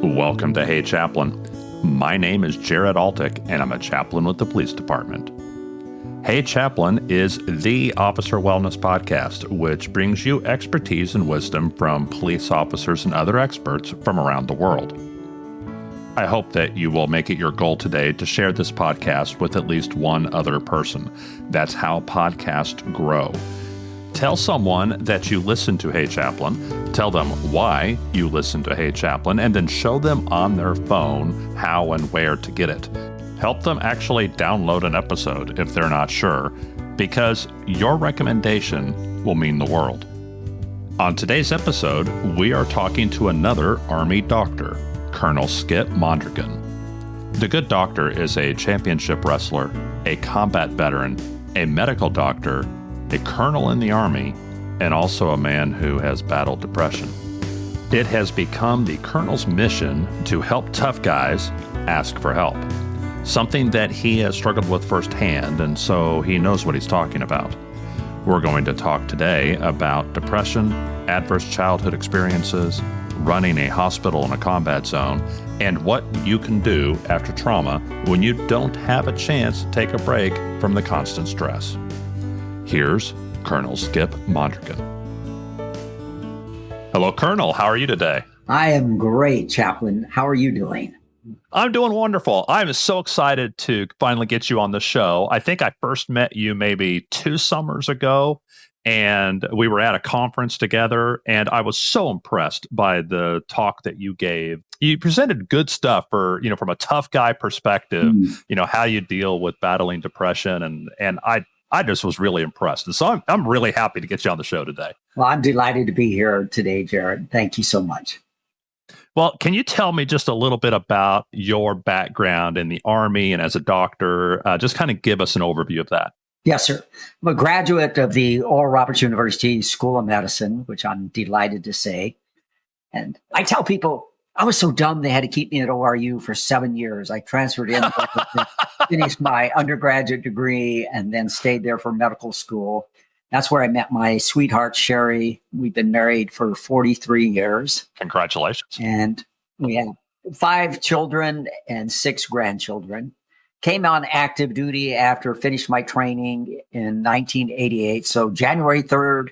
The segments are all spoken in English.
Welcome to Hey Chaplain. My name is Jared Altick, and I'm a chaplain with the police department. Hey Chaplain is the officer wellness podcast, which brings you expertise and wisdom from police officers and other experts from around the world. I hope that you will make it your goal today to share this podcast with at least one other person. That's how podcasts grow. Tell someone that you listen to Hey Chaplain, tell them why you listen to Hey Chaplain, and then show them on their phone how and where to get it. Help them actually download an episode if they're not sure, because your recommendation will mean the world. On today's episode, we are talking to another Army doctor, Colonel Skip Mondragon. The good doctor is a championship wrestler, a combat veteran, a medical doctor, a colonel in the Army, and also a man who has battled depression. It has become the colonel's mission to help tough guys ask for help, something that he has struggled with firsthand, and so he knows what he's talking about. We're going to talk today about depression, adverse childhood experiences, running a hospital in a combat zone, and what you can do after trauma when you don't have a chance to take a break from the constant stress. Here's Colonel Skip Mondragon. Hello, Colonel. How are you today? I am great, Chaplain. How are you doing? I'm doing wonderful. I'm so excited to finally get you on the show. I think I first met you maybe 2 summers ago, and we were at a conference together, and I was so impressed by the talk that you gave. You presented good stuff for, from a tough guy perspective, how you deal with battling depression, and I just was really impressed. And so I'm really happy to get you on the show today. Well, I'm delighted to be here today, Jared. Thank you so much. Well, can you tell me just a little bit about your background in the Army and as a doctor? Just kind of give us an overview of that. Yes, sir. I'm a graduate of the Oral Roberts University School of Medicine, which I'm delighted to say. And I tell people, I was so dumb they had to keep me at ORU for 7 years. I transferred in, finished my undergraduate degree, and then stayed there for medical school. That's where I met my sweetheart, Sherry. We've been married for 43 years. Congratulations. And we have 5 children and 6 grandchildren. Came on active duty after finished my training in 1988. So January 3rd,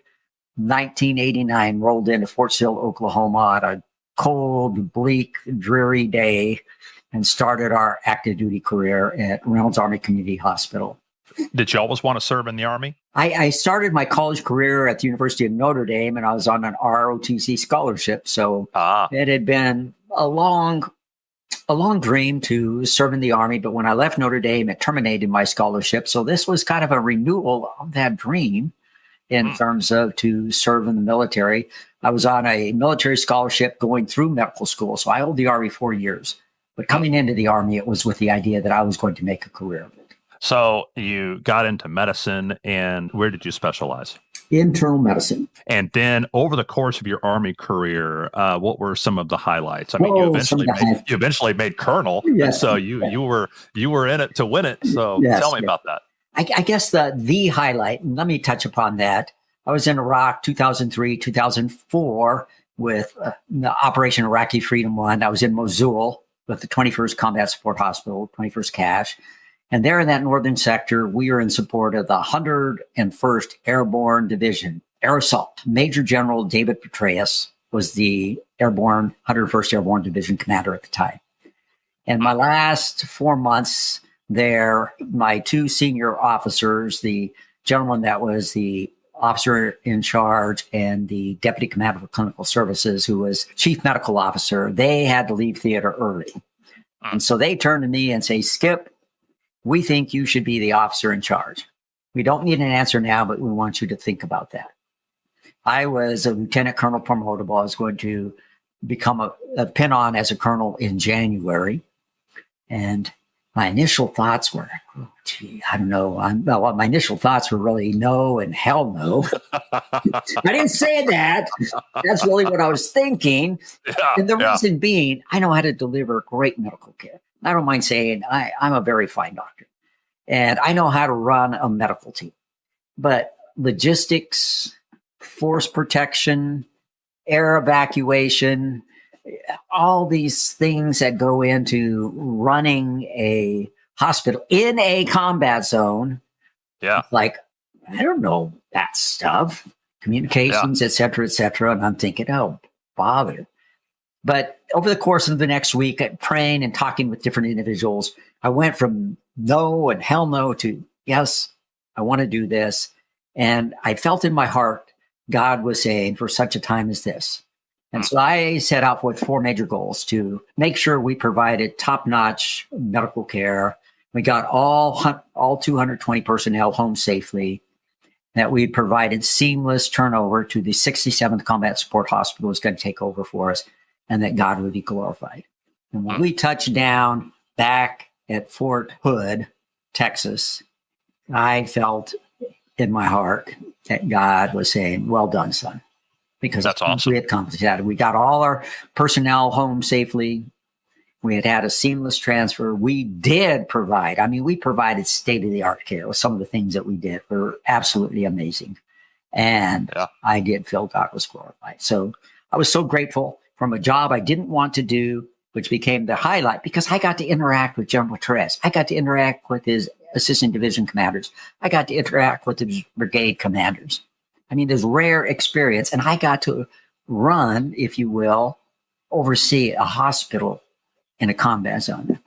1989, rolled into Fort Sill, Oklahoma on a cold, bleak, dreary day and started our active duty career at Reynolds Army Community Hospital. Did you always want to serve in the Army? I started my college career at the University of Notre Dame, and I was on an ROTC scholarship. So it had been a long dream to serve in the Army. But when I left Notre Dame, it terminated my scholarship. So this was kind of a renewal of that dream in terms of to serve in the military. I was on a military scholarship going through medical school. So I owed the Army 4 years. But coming into the Army, it was with the idea that I was going to make a career of it. So you got into medicine, and where did you specialize? Internal medicine. And then over the course of your Army career, what were some of the highlights? I mean, you eventually made colonel, yes. So you were in it to win it. So tell me about that. I guess the highlight, and let me touch upon that. I was in Iraq 2003, 2004 with the Operation Iraqi Freedom 1. I was in Mosul with the 21st Combat Support Hospital, 21st CASH. And there in that northern sector, we were in support of the 101st Airborne Division, Air Assault. Major General David Petraeus was the 101st Airborne Division commander at the time. And my last 4 months there, my 2 senior officers, the gentleman that was the officer in charge and the deputy commander for clinical services, who was chief medical officer, they had to leave theater early. And so they turned to me and say, Skip, we think you should be the officer in charge. We don't need an answer now, but we want you to think about that. I was a lieutenant colonel promotable. I was going to become a pin on as a colonel in January. And my initial thoughts were, I don't know. My initial thoughts were really no and hell no. I didn't say that. That's really what I was thinking. And the reason being, I know how to deliver great medical care. I don't mind saying I'm a very fine doctor. And I know how to run a medical team. But logistics, force protection, air evacuation, all these things that go into running a hospital in a combat zone. Yeah. Like, I don't know that stuff, communications, et cetera, et cetera. And I'm thinking, oh, bother. But over the course of the next week, praying and talking with different individuals, I went from no and hell no to yes, I want to do this. And I felt in my heart, God was saying, for such a time as this. And so I set out with 4 major goals: to make sure we provided top-notch medical care. We got all 220 personnel home safely, that we provided seamless turnover to the 67th Combat Support Hospital was going to take over for us, and that God would be glorified. And when we touched down back at Fort Hood, Texas, I felt in my heart that God was saying, well done, son. Because that's awesome. We had accomplished that. We got all our personnel home safely. We had a seamless transfer. We did provide, we provided state-of-the-art care with some of the things that we did were absolutely amazing. And I did feel God was glorified. So I was so grateful from a job I didn't want to do, which became the highlight because I got to interact with General Perez. I got to interact with his assistant division commanders. I got to interact with his brigade commanders. This rare experience. And I got to run, if you will, oversee a hospital in a combat zone.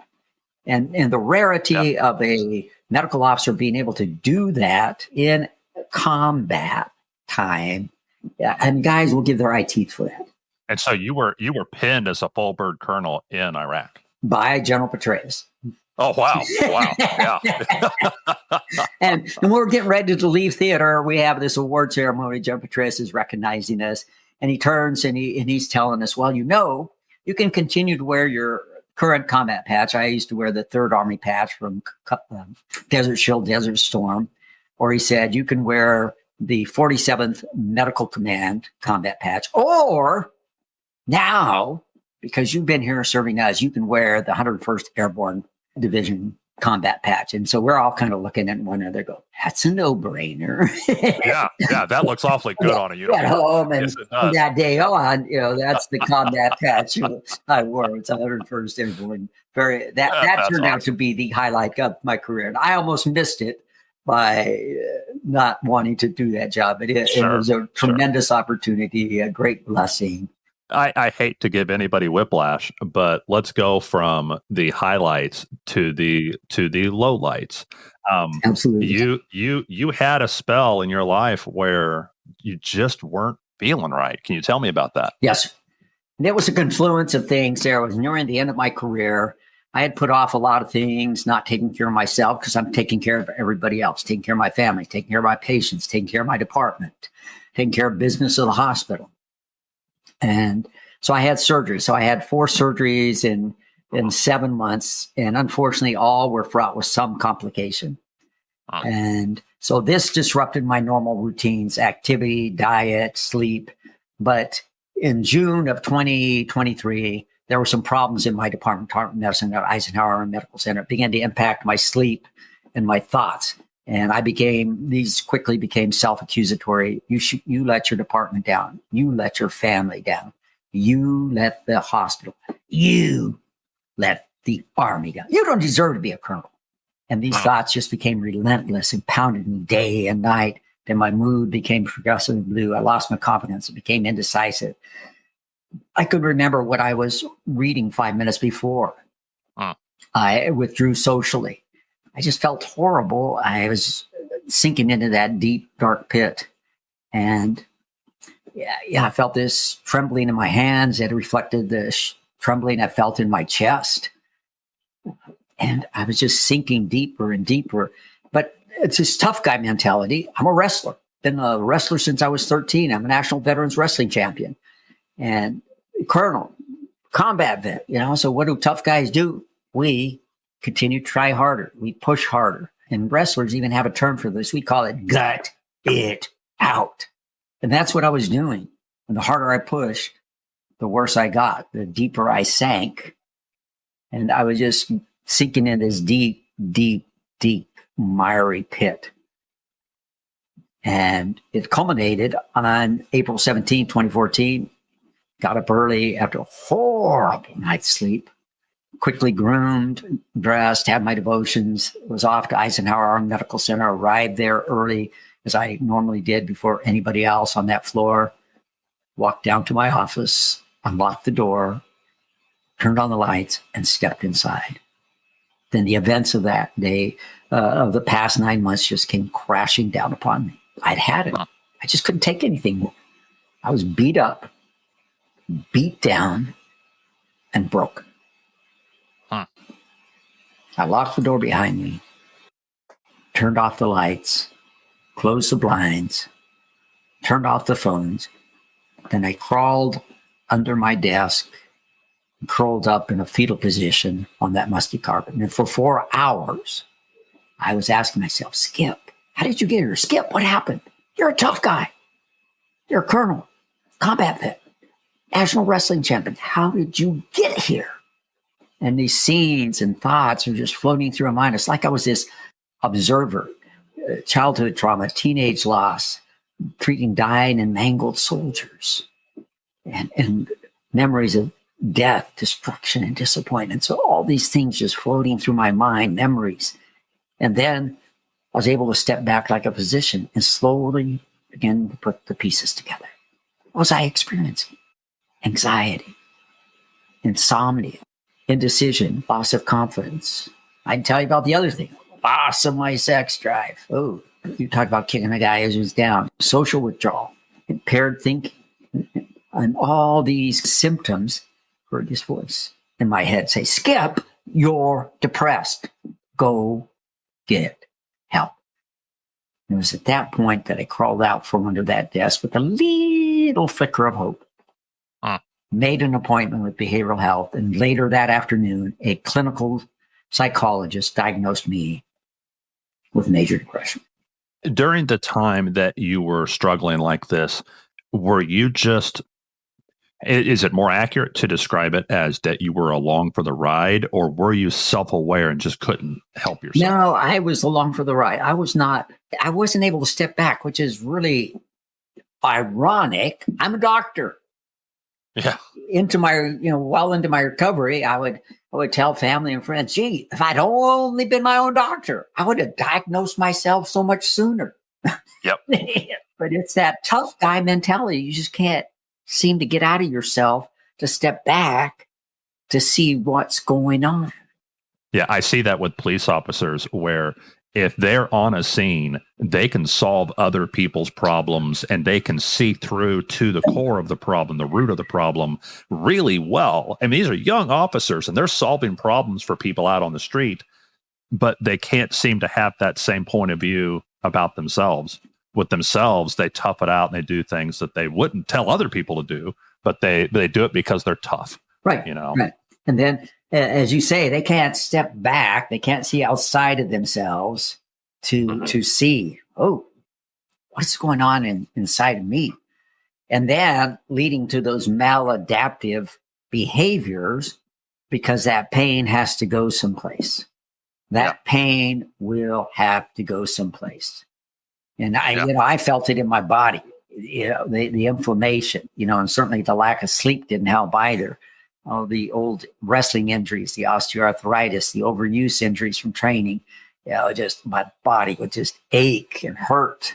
And the rarity of a medical officer being able to do that in combat time, and guys will give their eye teeth for that. And so you were pinned as a full bird colonel in Iraq by General Petraeus. Oh, wow. Wow. Yeah. and when we're getting ready to leave theater, we have this award ceremony. General Petraeus is recognizing us, and he turns and he's telling us, well, you can continue to wear your current combat patch. I used to wear the 3rd Army patch from Desert Shield, Desert Storm. Or he said, you can wear the 47th Medical Command combat patch. Or now, because you've been here serving us, you can wear the 101st Airborne Division combat patch. And so we're all kind of looking at one another, go, that's a no-brainer. yeah, that looks awwfully good on a uniform. At home, and from that day on, that's the combat patch I wore. It's 101st Airborne. That turned out to be the highlight of my career. And I almost missed it by not wanting to do that job. But it was a tremendous opportunity, a great blessing. I hate to give anybody whiplash, but let's go from the highlights to the lowlights. Absolutely. You had a spell in your life where you just weren't feeling right. Can you tell me about that? Yes. And it was a confluence of things. There was nearing the end of my career. I had put off a lot of things, not taking care of myself because I'm taking care of everybody else, taking care of my family, taking care of my patients, taking care of my department, taking care of business of the hospital. And so I had surgery. So I had 4 surgeries in 7 months. And unfortunately, all were fraught with some complication. And so this disrupted my normal routines, activity, diet, sleep. But in June of 2023, there were some problems in my department of medicine at Eisenhower Medical Center. It began to impact my sleep and my thoughts. And these quickly became self-accusatory. You let your department down. You let your family down. You let the hospital. You let the Army down. You don't deserve to be a colonel. And these thoughts just became relentless and pounded me day and night. Then my mood became progressively blue. I lost my confidence. It became indecisive. I could remember what I was reading 5 minutes before. I withdrew socially. I just felt horrible. I was sinking into that deep, dark pit. And I felt this trembling in my hands. It reflected the trembling I felt in my chest. And I was just sinking deeper and deeper. But it's this tough guy mentality. I'm a wrestler. Been a wrestler since I was 13. I'm a national veterans wrestling champion. And colonel, combat vet, So what do tough guys do? We continue to try harder. We push harder. And wrestlers even have a term for this. We call it gut it out. And that's what I was doing. And the harder I pushed, the worse I got, the deeper I sank. And I was just sinking in this deep, deep, deep, miry pit. And it culminated on April 17, 2014. got up early after a horrible night's sleep, quickly groomed, dressed, had my devotions, was off to Eisenhower Army Medical Center, arrived there early as I normally did before anybody else on that floor, walked down to my office, unlocked the door, turned on the lights, and stepped inside. Then the events of that day, of the past 9 months, just came crashing down upon me. I'd had it. I just couldn't take anything more. I was beat up, beat down, and broken. I locked the door behind me, turned off the lights, closed the blinds, turned off the phones. Then I crawled under my desk, curled up in a fetal position on that musty carpet. And for 4 hours, I was asking myself, Skip, how did you get here? Skip, what happened? You're a tough guy. You're a colonel, combat vet, national wrestling champion. How did you get here? And these scenes and thoughts are just floating through my mind. It's like I was this observer, childhood trauma, teenage loss, treating dying and mangled soldiers, and memories of death, destruction, and disappointment. So all these things just floating through my mind, memories. And then I was able to step back like a physician and slowly begin to put the pieces together. What was I experiencing? Anxiety, insomnia, indecision, loss of confidence. I can tell you about the other thing. Loss of my sex drive. Oh, you talk about kicking a guy as he's down. Social withdrawal, impaired thinking, and all these symptoms. Heard this voice in my head say, Skip, you're depressed. Go get help. It was at that point that I crawled out from under that desk with a little flicker of hope. Made an appointment with behavioral health, and later that afternoon, a clinical psychologist diagnosed me with major depression. During the time that you were struggling like this, were you just, is it more accurate to describe it as that you were along for the ride, or were you self-aware and just couldn't help yourself? No, I was along for the ride. I wasn't able to step back, which is really ironic. I'm a doctor. Yeah. Well into my recovery, I would tell family and friends, gee, if I'd only been my own doctor, I would have diagnosed myself so much sooner. Yep. But it's that tough guy mentality. You just can't seem to get out of yourself to step back to see what's going on. Yeah, I see that with police officers where if they're on a scene, they can solve other people's problems and they can see through to the core of the problem, the root of the problem really well. I mean, these are young officers and they're solving problems for people out on the street, but they can't seem to have that same point of view about themselves. With themselves, they tough it out and they do things that they wouldn't tell other people to do, but they do it because they're tough. Right. Right. And then, as you say, they can't step back. They can't see outside of themselves to see, oh, what's going on inside of me? And then leading to those maladaptive behaviors because that pain has to go someplace. That pain will have to go someplace. And I felt it in my body, the inflammation, and certainly the lack of sleep didn't help either. All the old wrestling injuries, the osteoarthritis, the overuse injuries from training, just my body would just ache and hurt.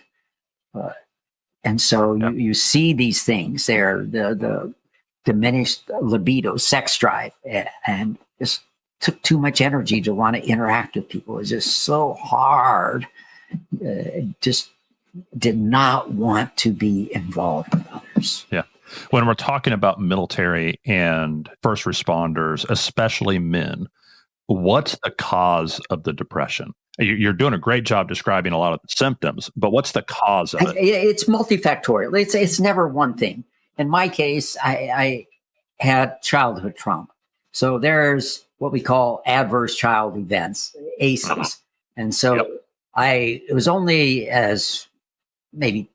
And so you see these things there, the diminished libido, sex drive, and just took too much energy to want to interact with people. It was just so hard. Just did not want to be involved with others. Yeah. When we're talking about military and first responders, especially men, what's the cause of the depression? You're doing a great job describing a lot of the symptoms, but what's the cause of it? It's multifactorial. It's never one thing. In my case, I had childhood trauma. So there's what we call adverse child events, ACEs. And so it was only as maybe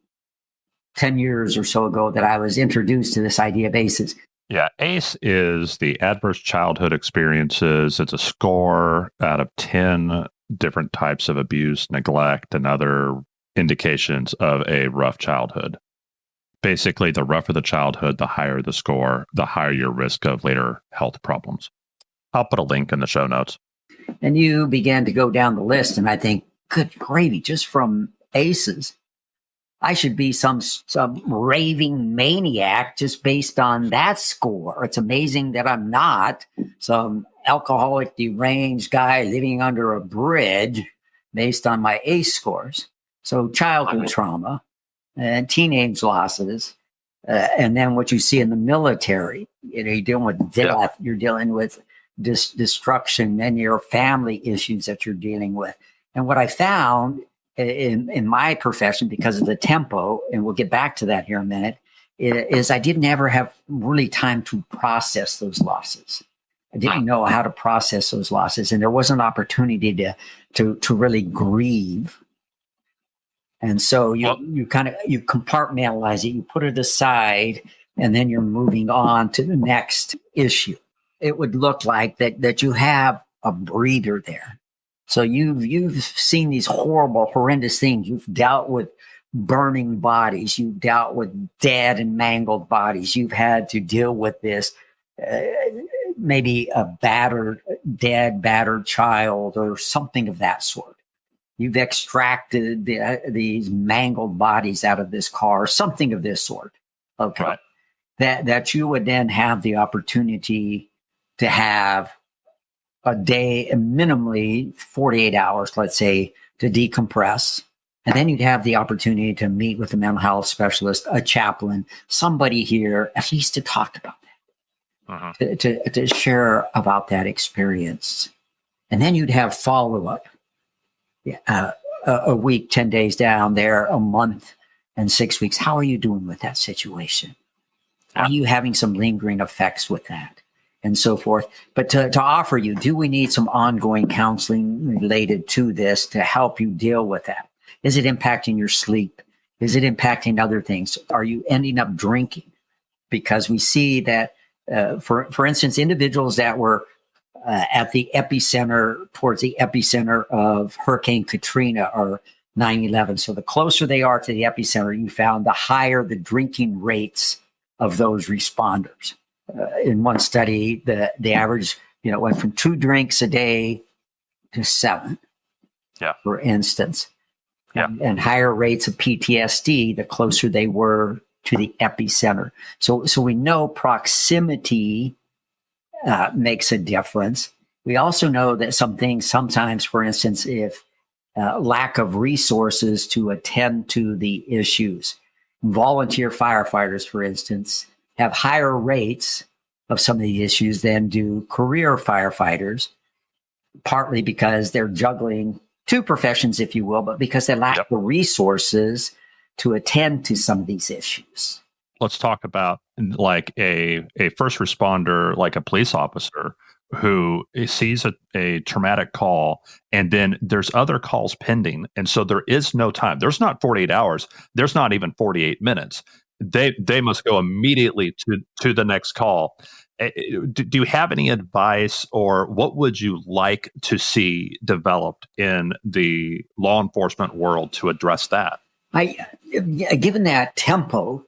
10 years or so ago that I was introduced to this idea of ACEs. Yeah, ACE is the adverse childhood experiences. It's a score out of 10 different types of abuse, neglect, and other indications of a rough childhood. Basically, the rougher the childhood, the higher the score, the higher your risk of later health problems. I'll put a link in the show notes. And you began to go down the list, and I think, good gravy, just from ACEs, I should be some raving maniac just based on that score. It's amazing that I'm not some alcoholic, deranged guy living under a bridge based on my ACE scores. So childhood trauma and teenage losses, and then what you see in the military. You're dealing with death, you're dealing with destruction, and your family issues that you're dealing with. And what I found in my profession, because of the tempo, and we'll get back to that here in a minute, is I didn't ever have really time to process those losses. I didn't know how to process those losses, and there was an opportunity to really grieve. And so you compartmentalize it, you put it aside, and then you're moving on to the next issue. It would look like that you have a breather there. So you've seen these horrible, horrendous things. You've dealt with burning bodies. You've dealt with dead and mangled bodies. You've had to deal with this, maybe a battered child or something of that sort. You've extracted these mangled bodies out of this car, something of this sort. Okay. Right. That you would then have the opportunity to have a day, minimally 48 hours, let's say, to decompress. And then you'd have the opportunity to meet with a mental health specialist, a chaplain, somebody here, at least to talk about that, to share about that experience. And then you'd have follow-up. A week, 10 days down there, a month and 6 weeks. How are you doing with that situation? Are you having some lingering effects with that? And so forth. But to offer you, do we need some ongoing counseling related to this to help you deal with that? Is it impacting your sleep? Is it impacting other things? Are you ending up drinking? Because we see that, for instance, individuals that were at the epicenter, towards the epicenter of Hurricane Katrina or 9/11. So the closer they are to the epicenter, you found the higher the drinking rates of those responders. In one study, the average, went from 2 drinks a day to 7, for instance. And higher rates of PTSD the closer they were to the epicenter. So we know proximity makes a difference. We also know that some things sometimes, for instance, if lack of resources to attend to the issues, volunteer firefighters, for instance, have higher rates of some of the issues than do career firefighters, partly because they're juggling 2 professions, if you will, but because they lack the resources to attend to some of these issues. Let's talk about like a first responder, like a police officer who sees a traumatic call, and then there's other calls pending. And so there is no time. There's not 48 hours. There's not even 48 minutes. They must go immediately to the next call. Do you have any advice, or what would you like to see developed in the law enforcement world to address that? Given that tempo,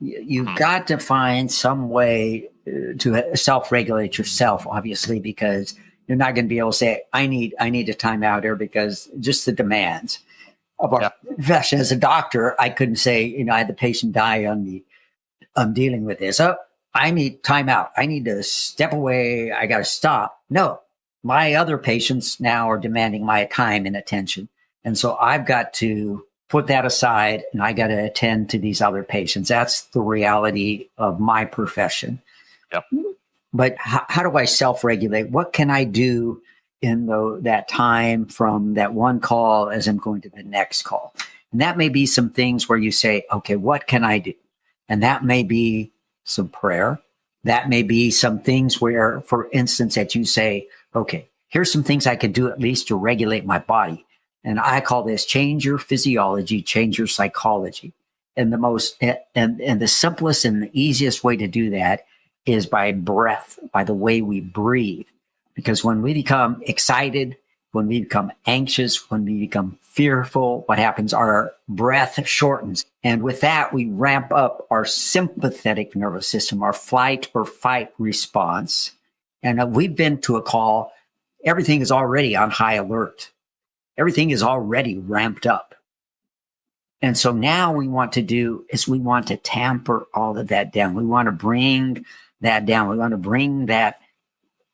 you've got to find some way to self-regulate yourself, obviously, because you're not going to be able to say, I need a timeout here, because just the demands of our profession. As a doctor, I couldn't say, I had the patient die I'm dealing with this. Oh, I need timeout. I need to step away. I got to stop. No, my other patients now are demanding my time and attention. And so I've got to put that aside, and I got to attend to these other patients. That's the reality of my profession. Yep. But how do I self-regulate? What can I do in that time from that one call as I'm going to the next call? And that may be some things where you say, okay, what can I do? And that may be some prayer. That may be some things where, for instance, that you say, okay, here's some things I could do at least to regulate my body. And I call this change your physiology, change your psychology. And the simplest and the easiest way to do that is by breath, by the way we breathe. Because when we become excited when we become anxious, when we become fearful, what happens? Our breath shortens. And with that, we ramp up our sympathetic nervous system, our flight or fight response. And we've been to a call. Everything is already on high alert. Everything is already ramped up. And so now we want to tamper all of that down. We want to bring that down. We want to bring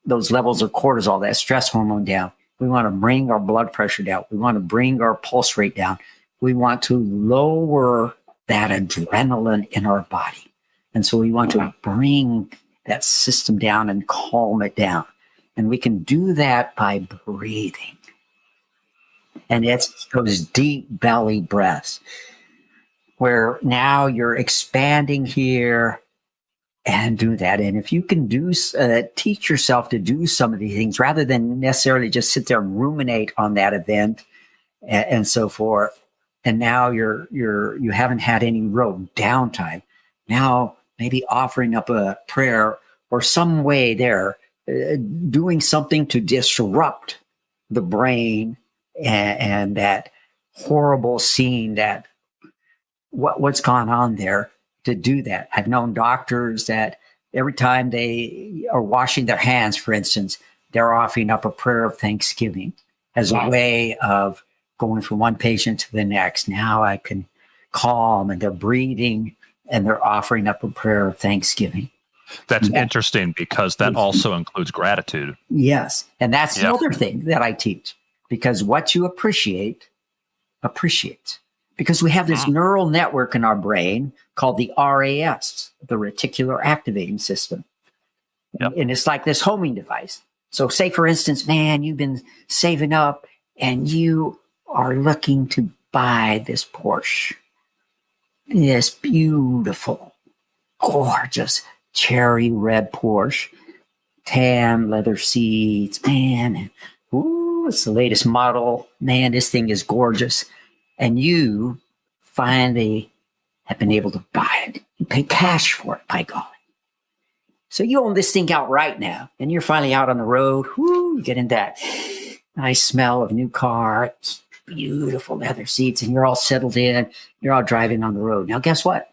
those levels of cortisol, that stress hormone down. We want to bring our blood pressure down. We want to bring our pulse rate down. We want to lower that adrenaline in our body. And so we want to bring that system down and calm it down. And we can do that by breathing. And it's those deep belly breaths where now you're expanding here and do that. And if you can teach yourself to do some of these things rather than necessarily just sit there and ruminate on that event and so forth. And now you haven't had any real downtime. Now maybe offering up a prayer or some way there, doing something to disrupt the brain and that horrible scene, that what's gone on there, to do that. I've known doctors that every time they are washing their hands, for instance, they're offering up a prayer of thanksgiving as a way of going from one patient to the next. Now I can calm, and they're breathing and they're offering up a prayer of thanksgiving. That's interesting because that also includes gratitude. Yes. And that's the other thing that I teach, because what you appreciates. Because we have this neural network in our brain called the RAS, the reticular activating system. Yep. And it's like this homing device. So say, for instance, man, you've been saving up and you are looking to buy this Porsche, this beautiful, gorgeous cherry red Porsche, tan leather seats, man. Ooh, it's the latest model. Man, this thing is gorgeous. And you finally have been able to buy it. You pay cash for it, by golly. So you own this thing outright now, and you're finally out on the road. Whoo, you get in that nice smell of new car, beautiful leather seats, and you're all settled in. You're all driving on the road. Now, guess what?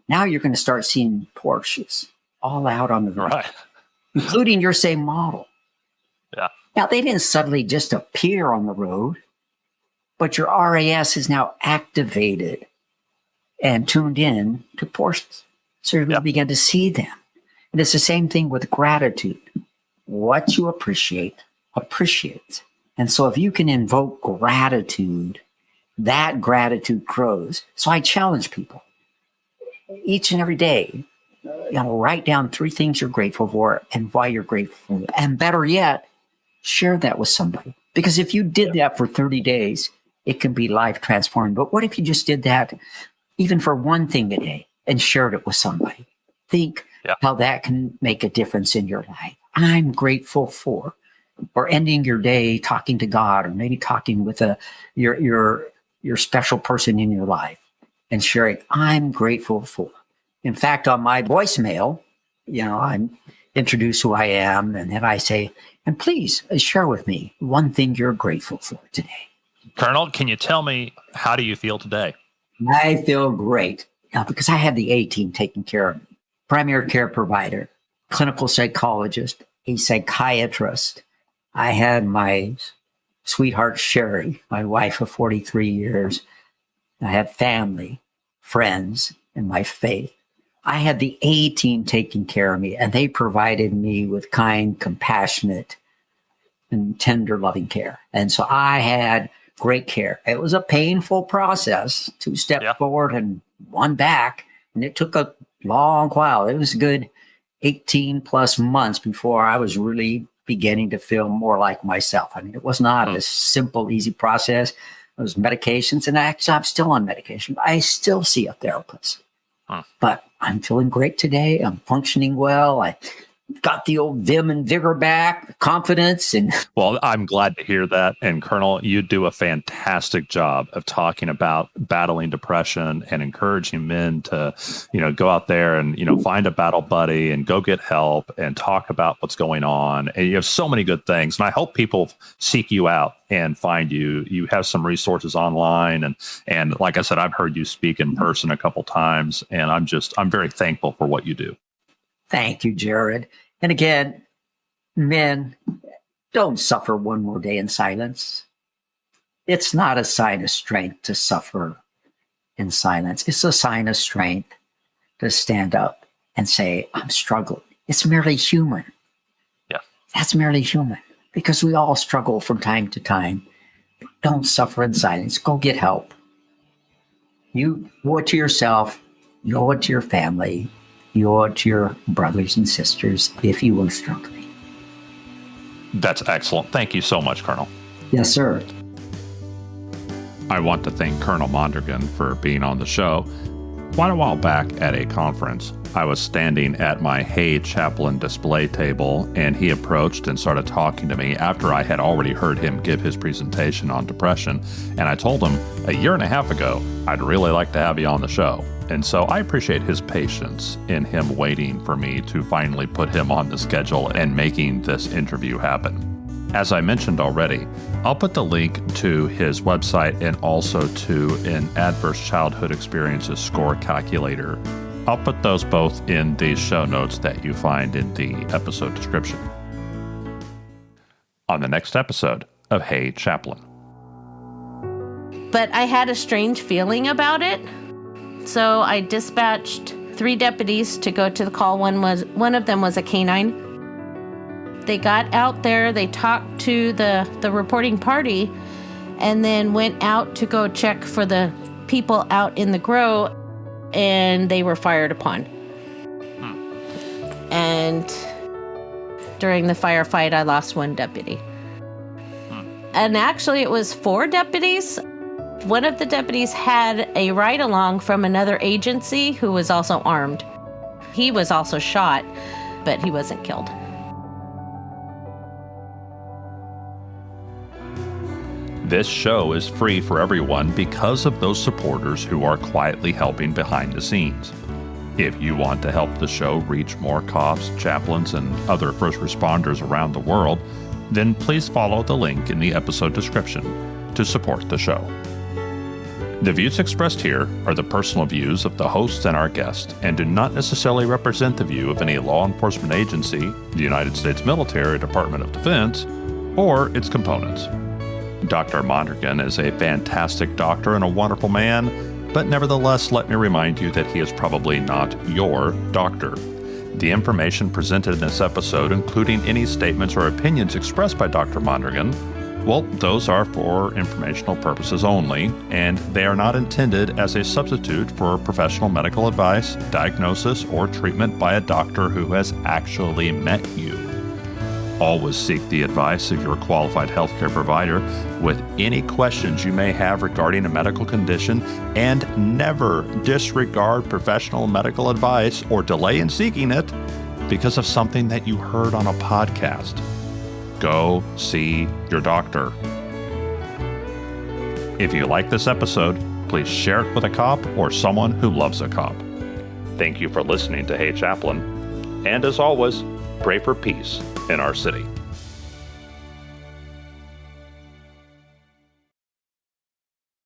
Now you're going to start seeing Porsches all out on the road, including your same model. Yeah. Now, they didn't suddenly just appear on the road, but your RAS is now activated and tuned in to Porsches. So you're going to begin to see them. And it's the same thing with gratitude. What you appreciate, appreciates. And so if you can invoke gratitude, that gratitude grows. So I challenge people each and every day, write down 3 things you're grateful for and why you're grateful. And better yet, share that with somebody. Because if you did that for 30 days, it can be life transforming. But what if you just did that even for one thing a day and shared it with somebody? Think how that can make a difference in your life. I'm grateful for, or ending your day talking to God, or maybe talking with your special person in your life and sharing, I'm grateful for. In fact, on my voicemail, I introduce who I am, and then I say, and please share with me one thing you're grateful for today. Colonel, can you tell me, how do you feel today? I feel great because I have the A-team taking care of me. Primary care provider, clinical psychologist, a psychiatrist. I had my sweetheart, Sherry, my wife of 43 years. I had family, friends, and my faith. I had the A-team taking care of me, and they provided me with kind, compassionate, and tender, loving care. And so I had great care. It was a painful process, 2 steps forward and 1 back. And it took a long while. It was a good 18 plus months before I was really beginning to feel more like myself. I mean, it was not a simple, easy process. It was medications, and actually I'm still on medication. I still see a therapist. But I'm feeling great today. I'm functioning well. got the old vim and vigor back, confidence. And well, I'm glad to hear that. And Colonel, you do a fantastic job of talking about battling depression and encouraging men to, go out there and, find a battle buddy and go get help and talk about what's going on. And you have so many good things. And I hope people seek you out and find you. You have some resources online. And like I said, I've heard you speak in person a couple times, and I'm very thankful for what you do. Thank you, Jared. And again, men, don't suffer one more day in silence. It's not a sign of strength to suffer in silence. It's a sign of strength to stand up and say, I'm struggling. It's merely human. Yeah. That's merely human, because we all struggle from time to time. Don't suffer in silence. Go get help. You owe it to yourself. You owe it to your family. You owe it to your brothers and sisters if you were struggling. That's excellent. Thank you so much, Colonel. Yes, sir. I want to thank Colonel Mondragon for being on the show. Quite a while back at a conference, I was standing at my Hey Chaplain display table, and he approached and started talking to me after I had already heard him give his presentation on depression. And I told him a year and a half ago, I'd really like to have you on the show. And so I appreciate his patience in him waiting for me to finally put him on the schedule and making this interview happen. As I mentioned already, I'll put the link to his website and also to an adverse childhood experiences score calculator. I'll put those both in the show notes that you find in the episode description. On the next episode of Hey Chaplain. But I had a strange feeling about it. So I dispatched 3 deputies to go to the call. One of them was a canine. They got out there, they talked to the reporting party, and then went out to go check for the people out in the grow, and they were fired upon. And during the firefight, I lost 1 deputy. And actually, it was 4 deputies. One of the deputies had a ride-along from another agency who was also armed. He was also shot, but he wasn't killed. This show is free for everyone because of those supporters who are quietly helping behind the scenes. If you want to help the show reach more cops, chaplains, and other first responders around the world, then please follow the link in the episode description to support the show. The views expressed here are the personal views of the hosts and our guests and do not necessarily represent the view of any law enforcement agency, the United States Military Department of Defense, or its components. Dr. Mondragon is a fantastic doctor and a wonderful man, but nevertheless, let me remind you that he is probably not your doctor. The information presented in this episode, including any statements or opinions expressed by Dr. Mondragon, well, those are for informational purposes only, and they are not intended as a substitute for professional medical advice, diagnosis, or treatment by a doctor who has actually met you. Always seek the advice of your qualified healthcare provider with any questions you may have regarding a medical condition, and never disregard professional medical advice or delay in seeking it because of something that you heard on a podcast. Go see your doctor. If you like this episode, please share it with a cop or someone who loves a cop. Thank you for listening to Hey Chaplain. And as always, pray for peace in our city.